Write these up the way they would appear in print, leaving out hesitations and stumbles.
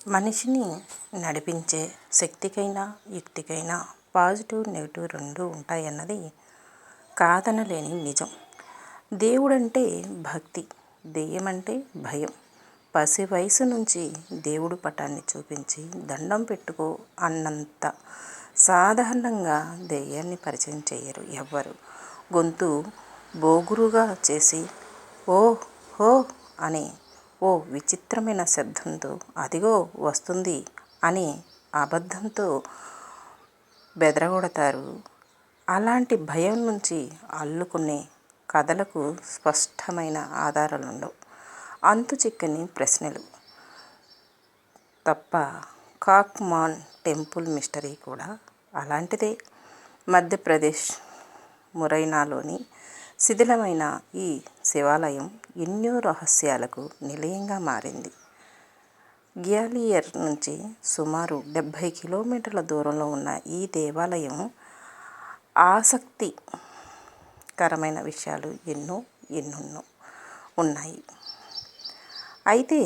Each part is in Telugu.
మనిషిని నడిపించే శక్తికైనా యుక్తికైనా పాజిటివ్ నెగిటివ్ రెండు ఉంటాయన్నది కాదనలేని నిజం. దేవుడంటే భక్తి, దెయ్యమంటే భయం. పసి వయసు నుంచి దేవుడు పటాన్ని చూపించి దండం పెట్టుకో అన్నంత సాధారణంగా దెయ్యాన్ని పరిచయం చేయరు ఎవ్వరు. గొంతు బోగురుగా చేసి ఓ హో అనే ఓ విచిత్రమైన శబ్దంతో అదిగో వస్తుంది అని అబద్ధంతో బెదరగొడతారు. అలాంటి భయం నుంచి అల్లుకునే కథలకు స్పష్టమైన ఆధారాలుండవు, అంతు చిక్కని ప్రశ్నలు తప్ప. కాక్మాన్ టెంపుల్ మిస్టరీ కూడా అలాంటిదే. మధ్యప్రదేశ్ మురైనాలోని శిథిలమైన ఈ శివాలయం ఎన్నో రహస్యాలకు నిలయంగా మారింది. గ్వాలియర్ నుంచి సుమారు 70 కిలోమీటర్ల దూరంలో ఉన్న ఈ దేవాలయం ఆసక్తికరమైన విషయాలు ఎన్నెన్నో ఉన్నాయి. అయితే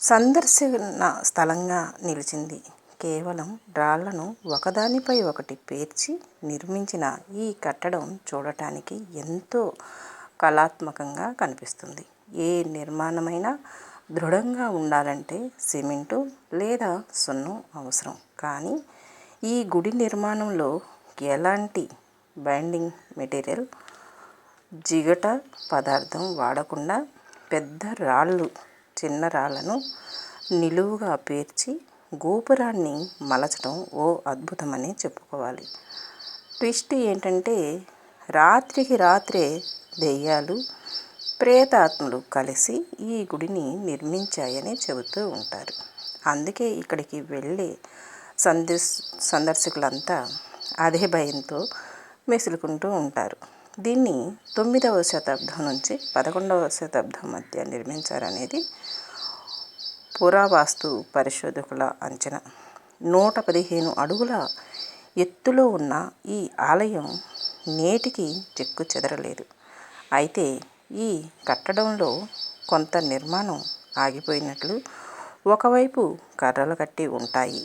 సందర్శన స్థలంగా నిలిచింది. కేవలం రాళ్లను ఒకదానిపై ఒకటి పేర్చి నిర్మించిన ఈ కట్టడం చూడటానికి ఎంతో కళాత్మకంగా కనిపిస్తుంది. ఏ నిర్మాణమైనా దృఢంగా ఉండాలంటే సిమెంటు లేదా సున్నం అవసరం. కానీ ఈ గుడి నిర్మాణంలో ఎలాంటి బైండింగ్ మెటీరియల్, జిగట పదార్థం వాడకుండా పెద్ద రాళ్ళు చిన్న రాళ్లను నిలువుగా పేర్చి గోపురాన్ని మలచడం ఓ అద్భుతమని చెప్పుకోవాలి. ట్విస్ట్ ఏంటంటే రాత్రికి రాత్రే దెయ్యాలు, ప్రేతాత్మలు కలిసి ఈ గుడిని నిర్మించాయని చెబుతూ ఉంటారు. అందుకే ఇక్కడికి వెళ్ళే సందర్శకులంతా అదే భయంతో మెసులుకుంటూ ఉంటారు. దీన్ని 9వ శతాబ్దం నుంచి 11వ శతాబ్దం మధ్య నిర్మించారనేది పురావస్తు పరిశోధకుల అంచనా. 115 అడుగుల ఎత్తులో ఉన్న ఈ ఆలయం నేటికి చెక్కు చెదరలేదు. అయితే ఈ కట్టడంలో కొంత నిర్మాణం ఆగిపోయినట్లు, ఒకవైపు కర్రలు కట్టి ఉంటాయి.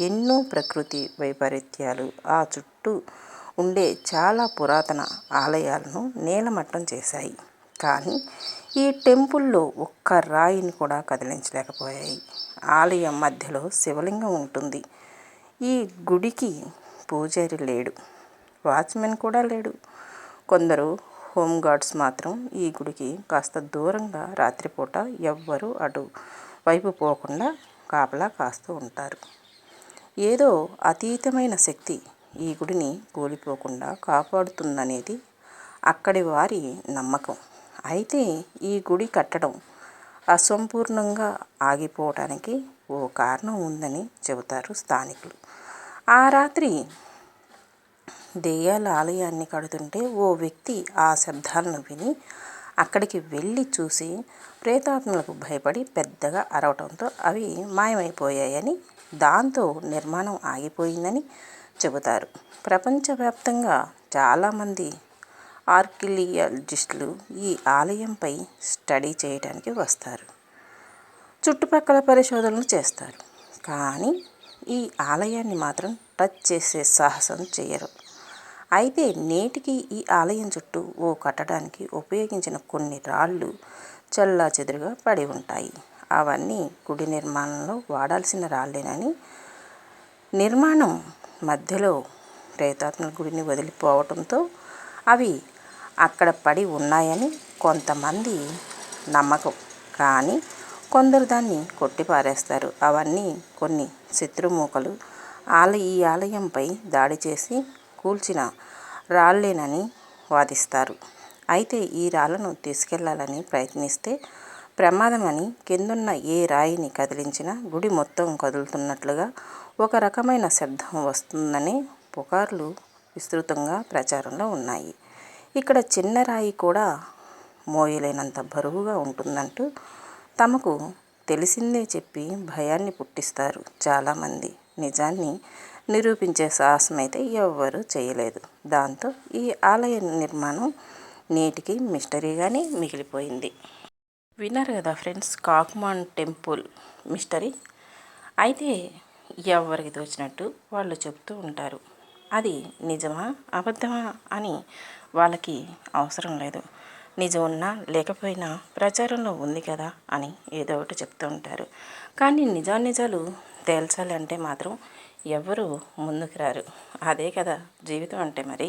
ఎన్నో ప్రకృతి వైపరీత్యాలు ఆ చుట్టూ ఉండే చాలా పురాతన ఆలయాలను నేలమట్టం చేశాయి. కానీ ఈ టెంపుల్లో ఒక్క రాయిని కూడా కదిలించలేకపోయాయి. ఆలయం మధ్యలో శివలింగం ఉంటుంది. ఈ గుడికి పూజారి లేడు, వాచ్మెన్ కూడా లేడు. కొందరు హోమ్ గార్డ్స్ మాత్రం ఈ గుడికి కాస్త దూరంగా రాత్రిపూట ఎవ్వరూ అటు వైపు పోకుండా కాపలా కాస్తూ ఉంటారు. ఏదో అతీతమైన శక్తి ఈ గుడిని కూలిపోకుండా కాపాడుతుందనేది అక్కడి వారి నమ్మకం. అయితే ఈ గుడి కట్టడం అసంపూర్ణంగా ఆగిపోవటానికి ఓ కారణం ఉందని చెబుతారు స్థానికులు. ఆ రాత్రి దెయ్యాల ఆలయాన్ని కడుతుంటే ఓ వ్యక్తి ఆ శబ్దాలను విని అక్కడికి వెళ్ళి చూసి ప్రేతాత్మలకు భయపడి పెద్దగా అరవటంతో అవి మాయమైపోయాయని, దాంతో నిర్మాణం ఆగిపోయిందని చెబుతారు. ప్రపంచవ్యాప్తంగా చాలామంది ఆర్కియాలజిస్టులు ఈ ఆలయంపై స్టడీ చేయడానికి వస్తారు, చుట్టుపక్కల పరిశోధనలు చేస్తారు. కానీ ఈ ఆలయాన్ని మాత్రం టచ్ చేసే సాహసం చేయరు. అయితే నేటికి ఈ ఆలయం చుట్టూ ఓ కట్టడానికి ఉపయోగించిన కొన్ని రాళ్ళు చెల్లాచెదురుగా పడి ఉంటాయి. అవన్నీ గుడి నిర్మాణంలో వాడాల్సిన రాళ్ళేనని, నిర్మాణం మధ్యలో ప్రేతాత్మల గుడిని వదిలిపోవటంతో అవి అక్కడ పడి ఉన్నాయని కొంతమంది నమ్మకం. కానీ కొందరు దాన్ని కొట్టిపారేస్తారు. అవన్నీ కొన్ని శత్రుమూకలు ఈ ఆలయంపై దాడి చేసి కూల్చిన రాళ్ళేనని వాదిస్తారు. అయితే ఈ రాళ్లను తీసుకెళ్లాలని ప్రయత్నిస్తే ప్రమాదమని, కిందున్న ఏ రాయిని కదిలించినా గుడి మొత్తం కదులుతున్నట్లుగా ఒక రకమైన శబ్దం వస్తుందనే పుకార్లు విస్తృతంగా ప్రచారంలో ఉన్నాయి. ఇక్కడ చిన్న రాయి కూడా మోయలేనంత బరువుగా ఉంటుందంటూ తమకు తెలిసిందే చెప్పి భయాన్ని పుట్టిస్తారు చాలామంది. నిజాన్ని నిరూపించే సాహసమైతే ఎవ్వరూ చేయలేదు. దాంతో ఈ ఆలయ నిర్మాణం నేటికి మిస్టరీగానే మిగిలిపోయింది. విన్నారు కదా ఫ్రెండ్స్, కాకుమాన్ టెంపుల్ మిస్టరీ. అయితే ఎవరికి తోచినట్టు వాళ్ళు చెప్తూ ఉంటారు. అది నిజమా అబద్ధమా అని వాళ్ళకి అవసరం లేదు. నిజం ఉన్నా లేకపోయినా ప్రచారంలో ఉంది కదా అని ఏదో ఒకటి చెప్తూ ఉంటారు. కానీ నిజాలు తేల్చాలి అంటే మాత్రం ఎవరు ముందుకు రారు. అదే కదా జీవితం అంటే మరి.